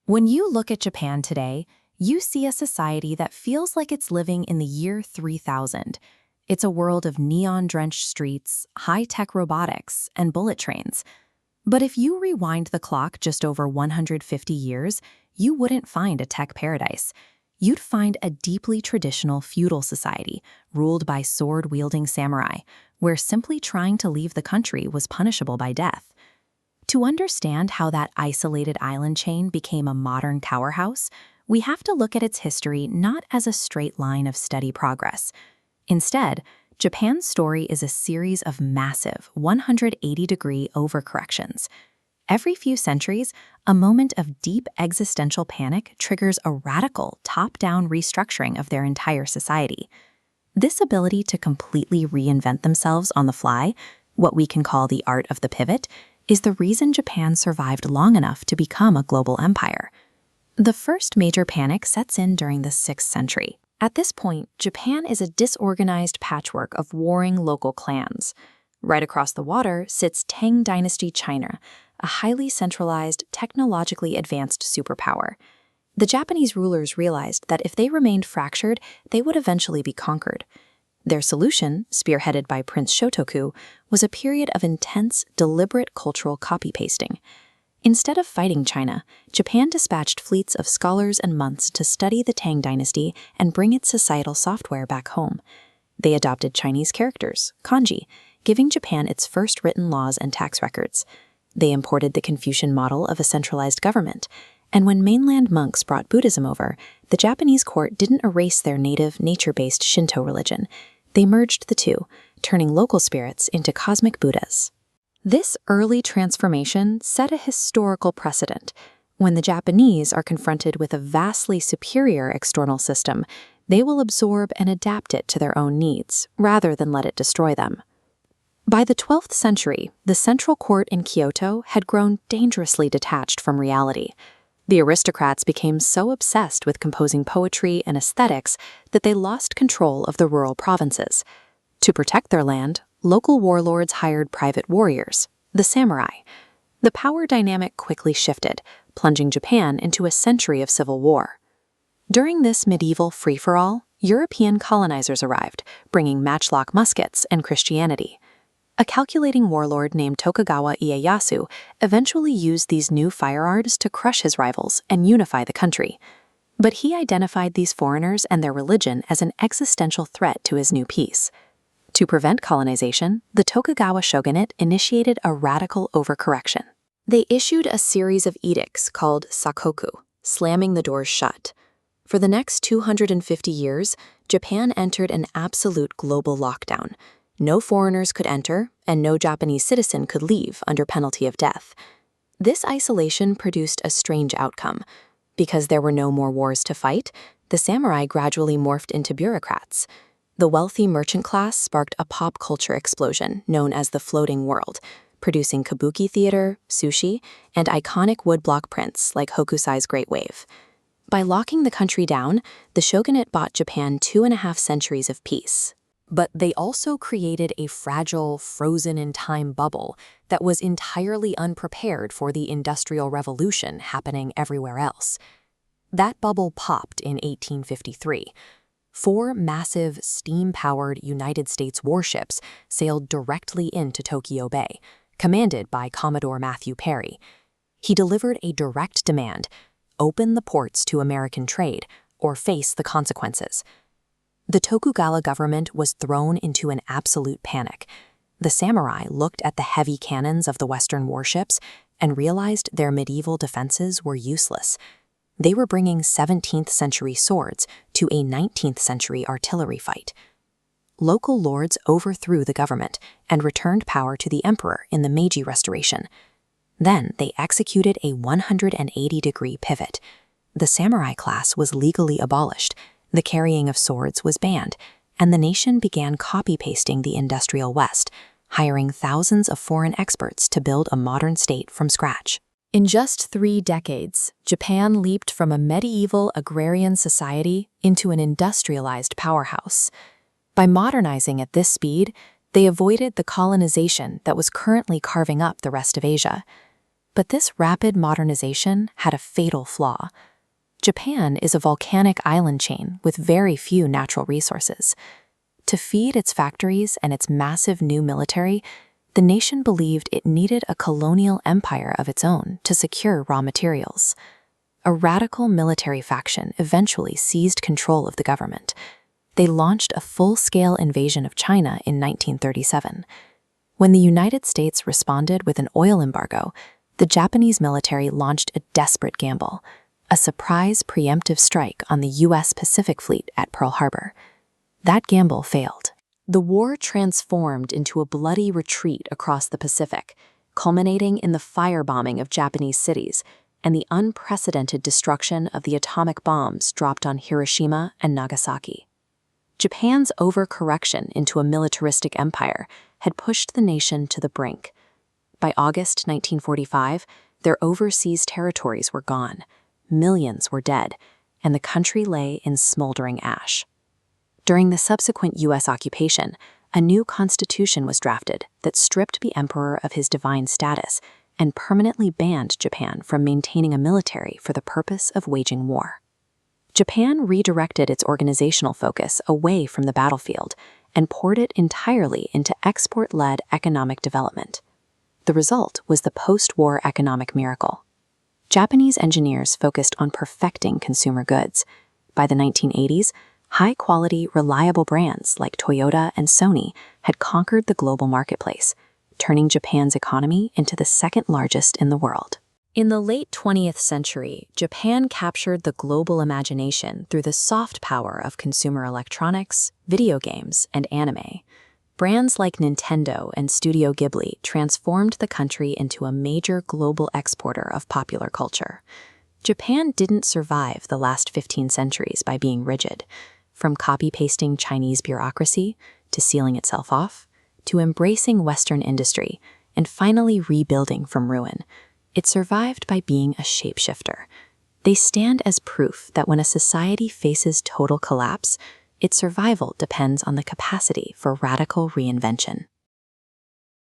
When you look at Japan today, you see a society that feels like it's living in the year 3000. It's a world of neon-drenched streets, high-tech robotics, and bullet trains. But if you rewind the clock just over 150 years, you wouldn't find a tech paradise. You'd find a deeply traditional feudal society, ruled by sword-wielding samurai, where simply trying to leave the country was punishable by death. To understand how that isolated island chain became a modern powerhouse, we have to look at its history not as a straight line of steady progress. Instead, Japan's story is a series of massive 180-degree overcorrections. Every few centuries, a moment of deep existential panic triggers a radical top-down restructuring of their entire society. This ability to completely reinvent themselves on the fly, what we can call the art of the pivot, is the reason Japan survived long enough to become a global empire. The first major panic sets in during the 6th century. At this point, Japan is a disorganized patchwork of warring local clans. Right across the water sits Tang Dynasty China, a highly centralized, technologically advanced superpower. The Japanese rulers realized that if they remained fractured, they would eventually be conquered. Their solution, spearheaded by Prince Shotoku, was a period of intense, deliberate cultural copy-pasting. Instead of fighting China, Japan dispatched fleets of scholars and monks to study the Tang dynasty and bring its societal software back home. They adopted Chinese characters, kanji, giving Japan its first written laws and tax records. They imported the Confucian model of a centralized government, and when mainland monks brought Buddhism over, the Japanese court didn't erase their native, nature-based Shinto religion. They merged the two, turning local spirits into cosmic Buddhas. This early transformation set a historical precedent. When the Japanese are confronted with a vastly superior external system, they will absorb and adapt it to their own needs, rather than let it destroy them. By the 12th century, the central court in Kyoto had grown dangerously detached from reality. The aristocrats became so obsessed with composing poetry and aesthetics that they lost control of the rural provinces. To protect their land, local warlords hired private warriors, the samurai. The power dynamic quickly shifted, plunging Japan into a century of civil war. During this medieval free-for-all, European colonizers arrived, bringing matchlock muskets and Christianity. A calculating warlord named Tokugawa Ieyasu eventually used these new firearms to crush his rivals and unify the country. But he identified these foreigners and their religion as an existential threat to his new peace. To prevent colonization, the Tokugawa shogunate initiated a radical overcorrection. They issued a series of edicts called sakoku, slamming the doors shut. For the next 250 years, Japan entered an absolute global lockdown. No foreigners could enter, and no Japanese citizen could leave under penalty of death. This isolation produced a strange outcome. Because there were no more wars to fight, the samurai gradually morphed into bureaucrats. The wealthy merchant class sparked a pop culture explosion known as the floating world, producing kabuki theater, sushi, and iconic woodblock prints like Hokusai's Great Wave. By locking the country down, the shogunate bought Japan 2.5 centuries of peace. But they also created a fragile, frozen-in-time bubble that was entirely unprepared for the Industrial Revolution happening everywhere else. That bubble popped in 1853. 4 massive, steam-powered United States warships sailed directly into Tokyo Bay, commanded by Commodore Matthew Perry. He delivered a direct demand: open the ports to American trade, or face the consequences. The Tokugawa government was thrown into an absolute panic. The samurai looked at the heavy cannons of the Western warships and realized their medieval defenses were useless. They were bringing 17th century swords to a 19th century artillery fight. Local lords overthrew the government and returned power to the emperor in the Meiji Restoration. Then they executed a 180-degree pivot. The samurai class was legally abolished. The carrying of swords was banned, and the nation began copy-pasting the industrial West, hiring thousands of foreign experts to build a modern state from scratch. In just 3 decades, Japan leaped from a medieval agrarian society into an industrialized powerhouse. By modernizing at this speed, they avoided the colonization that was currently carving up the rest of Asia. But this rapid modernization had a fatal flaw. Japan is a volcanic island chain with very few natural resources. To feed its factories and its massive new military, the nation believed it needed a colonial empire of its own to secure raw materials. A radical military faction eventually seized control of the government. They launched a full-scale invasion of China in 1937. When the United States responded with an oil embargo, the Japanese military launched a desperate gamble, a surprise preemptive strike on the U.S. Pacific Fleet at Pearl Harbor. That gamble failed. The war transformed into a bloody retreat across the Pacific, culminating in the firebombing of Japanese cities and the unprecedented destruction of the atomic bombs dropped on Hiroshima and Nagasaki. Japan's overcorrection into a militaristic empire had pushed the nation to the brink. By August 1945, their overseas territories were gone, millions were dead, and the country lay in smoldering ash. During the subsequent U.S. occupation, a new constitution was drafted that stripped the emperor of his divine status and permanently banned Japan from maintaining a military for the purpose of waging war. Japan redirected its organizational focus away from the battlefield and poured it entirely into export-led economic development. The result was the post-war economic miracle. Japanese engineers focused on perfecting consumer goods. By the 1980s, high-quality, reliable brands like Toyota and Sony had conquered the global marketplace, turning Japan's economy into the second largest in the world. In the late 20th century, Japan captured the global imagination through the soft power of consumer electronics, video games, and anime. Brands like Nintendo and Studio Ghibli transformed the country into a major global exporter of popular culture. Japan didn't survive the last 15 centuries by being rigid. From copy-pasting Chinese bureaucracy, to sealing itself off, to embracing Western industry, and finally rebuilding from ruin, it survived by being a shapeshifter. They stand as proof that when a society faces total collapse, its survival depends on the capacity for radical reinvention.